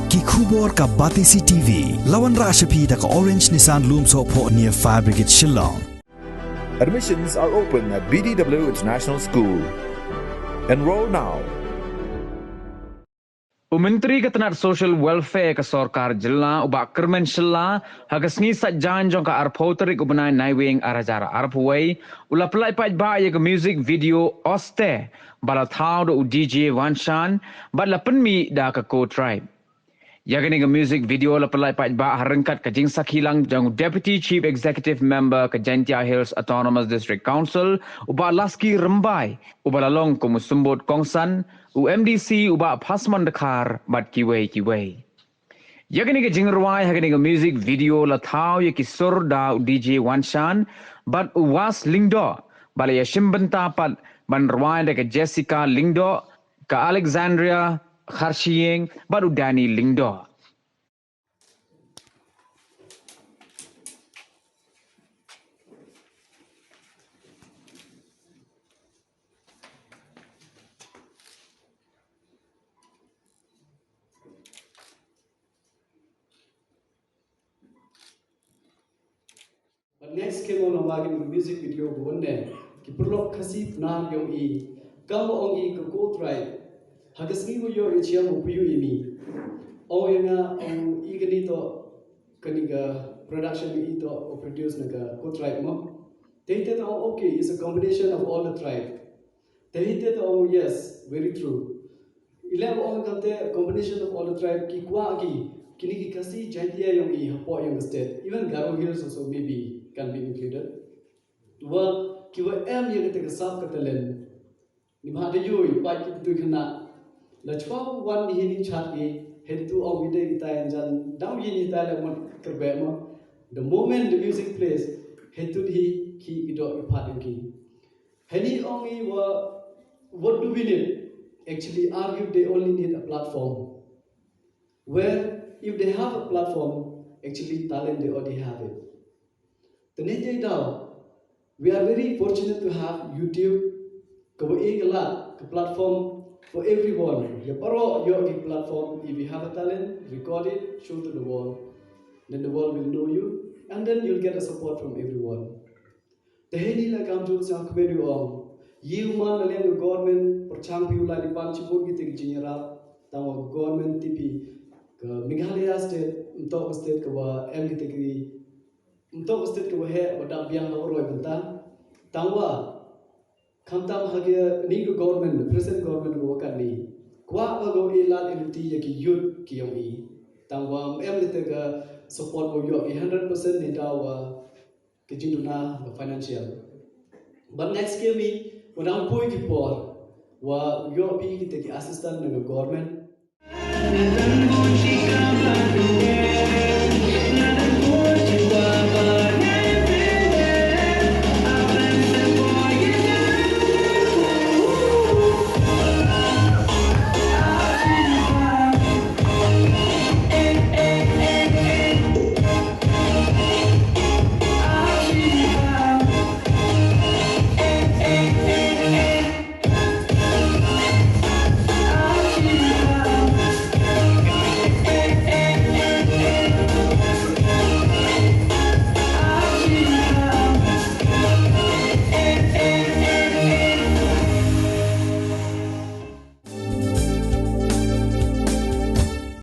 ki khubor ka Batisi TV lawan rashapi da ka Orange Nissan Loom Sopo near Fire Brigade Shillong. Admissions are open at BDW International School. Enroll now. Menteri Ketenaga Social Welfare ke Sorkar Jilla ubak Kyrmen Shylla hagas ni sat janjong ka arpauterik ubenai naiwing arajara arpawai ula pelai Paidbah ye ke music video oste bala thau do DJ Wanshan bala penmi da ke co tribe. Ya kini ke music video la pelai Paidbah harengkat ke jing sakhilang jang Deputy Chief Executive Member ke Jantia Hills Autonomous District Council ubak laski rembai ubala long ko musumbut kongsan UMDC ubak pasman dekar bat kiwei. Ya kini ke jingruai ha kini ke music video la thau ye kisur da DJ Wanshan bat uwas lingdo bala ya shimbenta pat ban ruai de ke Jessica lingdo ke Alexandria Kharshieng bat udani lingdo. But next came on a music video one day. Ki perlu kasih benar yang kamu ongi ke go try. Hagas ni yo ichia mo puyu ini. Yang igani to kaniga production itu or produce naga go try mo. They said okay, it's a combination of all the tribe. They said yes, very true. 11 orang kata combination of all the tribe ki kwa kini ki kasih jantia yang hapo yang state. Even Garo Hills also maybe can be included. Well, kiwa yang kita kesap katalen. Ni mahada yui pai kita tu kena. La chwa wan ni chat head to our video kita yang jan down ni kita le kerbe mo. The moment the music plays, head to ki ido ipat ki. Heni ongi what do we need? Actually, argue they only need a platform. Where if they have a platform, actually talent they already have it. We are very fortunate to have YouTube, a platform for everyone. Your platform, if you have a talent, record it, show to the world. Then the world will know you, and then you'll get a support from everyone. The heni la kam jul sang kwedu ong. You man la the government perchang piu la di pan chipur gitu jinera tawa government tipi ke Meghalaya state untuk state ke M gitu untuk state ke he wadang biang roi bentan tawa kamtam hage ni ke government present government go kan ni kwa go ilat eluti ya ki youth ki yong i tawa M gitu ke support go yo 100% ni tawa ke jinduna financial. But next year me wadang pui ki por wa yo pi kita ki assistant ng government